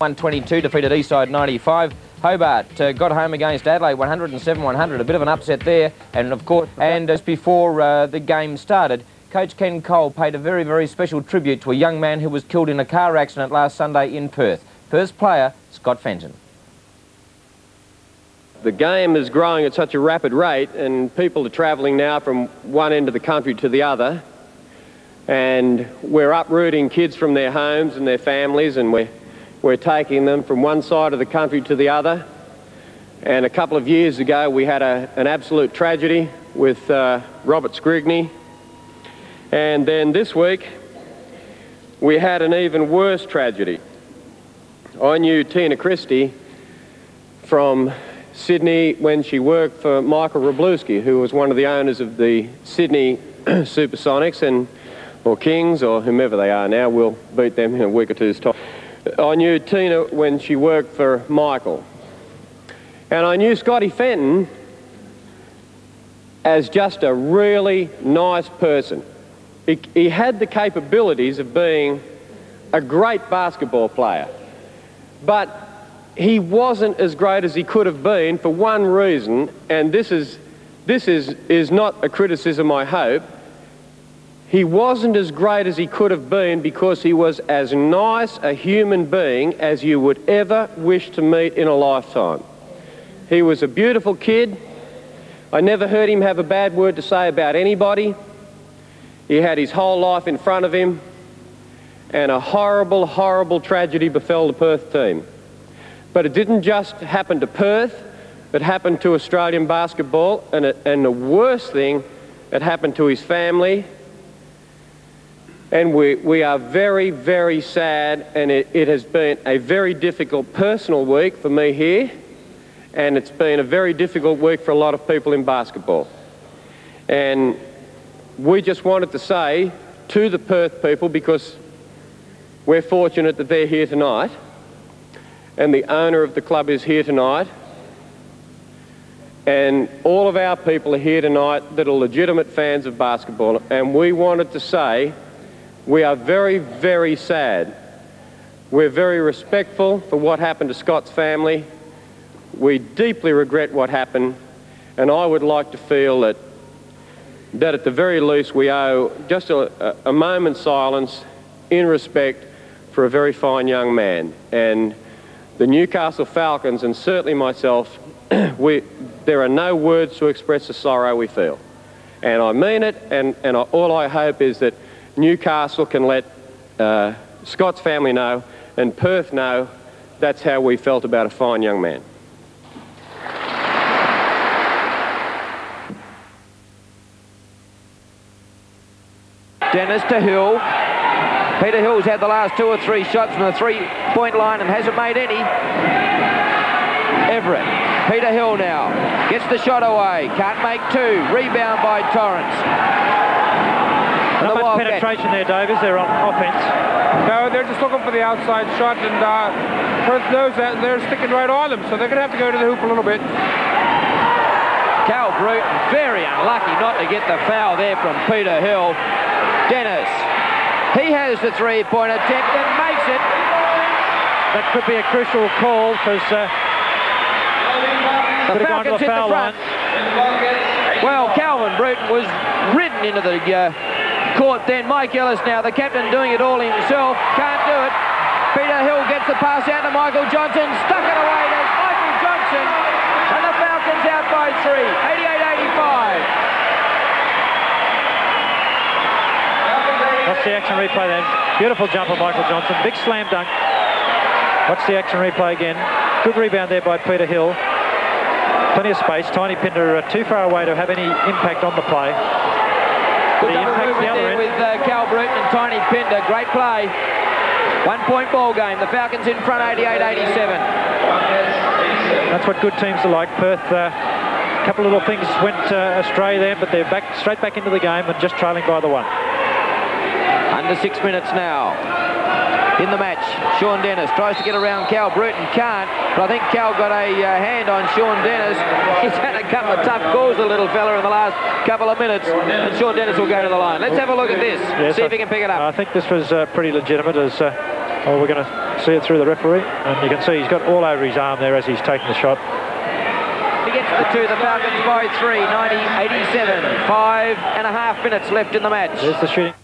122 defeated Eastside 95. Hobart got home against Adelaide 107-100, a bit of an upset there. And of course, and just before the game started, Coach Ken Cole paid a very, very special tribute to a young man who was killed in a car accident last Sunday in Perth. Perth's player, Scott Fenton. The game is growing at such a rapid rate and people are travelling now from one end of the country to the other. And we're uprooting kids from their homes and their families, and we're taking them from one side of the country to the other. And a couple of years ago we had an absolute tragedy with Robert Scrigney. And then this week we had an even worse tragedy. I knew Tina Christie from Sydney when she worked for Michael Wroblewski, who was one of the owners of the Sydney Supersonics, or Kings, or whomever they are now. We'll beat them in a week or two's time. I knew Tina when she worked for Michael. And I knew Scotty Fenton as just a really nice person. He had the capabilities of being a great basketball player, but he wasn't as great as he could have been for one reason, and this is not a criticism, I hope. He wasn't as great as he could have been because he was as nice a human being as you would ever wish to meet in a lifetime. He was a beautiful kid. I never heard him have a bad word to say about anybody. He had his whole life in front of him, and a horrible, horrible tragedy befell the Perth team. But it didn't just happen to Perth, it happened to Australian basketball, and the worst thing, it happened to his family. And we are very, very sad, and it has been a very difficult personal week for me here, and it's been a very difficult week for a lot of people in basketball. And we just wanted to say to the Perth people, because we're fortunate that they're here tonight, and the owner of the club is here tonight, and all of our people are here tonight that are legitimate fans of basketball, and we wanted to say we are very, very sad. We're very respectful for what happened to Scott's family. We deeply regret what happened, and I would like to feel that at the very least we owe just a moment's silence in respect for a very fine young man. And the Newcastle Falcons, and certainly myself, there are no words to express the sorrow we feel. And I mean it, and all I hope is that Newcastle can let Scott's family know and Perth know that's how we felt about a fine young man. Dennis to Hill. Peter Hill's had the last 2 or 3 shots from the three-point line and hasn't made any. Everett. Peter Hill now. Gets the shot away. Can't make 2. Rebound by Torrance. Not much penetration there, Davis. They're on offense. No, they're just looking for the outside shot, and Perth knows that, and they're sticking right on them, so they're going to have to go to the hoop a little bit. Cal Bruton, very unlucky not to get the foul there from Peter Hill. Dennis, he has the three-point attempt and makes it. That could be a crucial call because the Falcons hit the front. Well, Calvin Bruton was ridden into the court then. Mike Ellis now, the captain, doing it all himself. Can't do it. Peter Hill gets the pass out to Michael Johnson. Stuck it away to Michael Johnson. And the Falcons out by 3. 88-85. Watch the action replay then. Beautiful jump of Michael Johnson. Big slam dunk. Watch the action replay again. Good rebound there by Peter Hill. Plenty of space. Tiny Pinder too far away to have any impact on the play. Good double movement there with Cal Bruton and Tiny Pinder. Great play. 1-point ball game. The Falcons in front 88-87. That's what good teams are like. Perth, a couple of little things went astray there, but they're straight back into the game and just trailing by the 1. Under 6 minutes now in the match. Sean Dennis tries to get around Cal Bruton, can't, but I think Cal got a hand on Sean Dennis. He's had a couple of tough calls, the little fella, in the last couple of minutes, and Sean Dennis will go to the line. Let's have a look at this, see if he can pick it up. I think this was pretty legitimate, as we're going to see it through the referee, and you can see he's got all over his arm there as he's taking the shot. He gets the 2, the Falcons by 3, 90-87. 5.5 minutes left in the match. There's the shooting.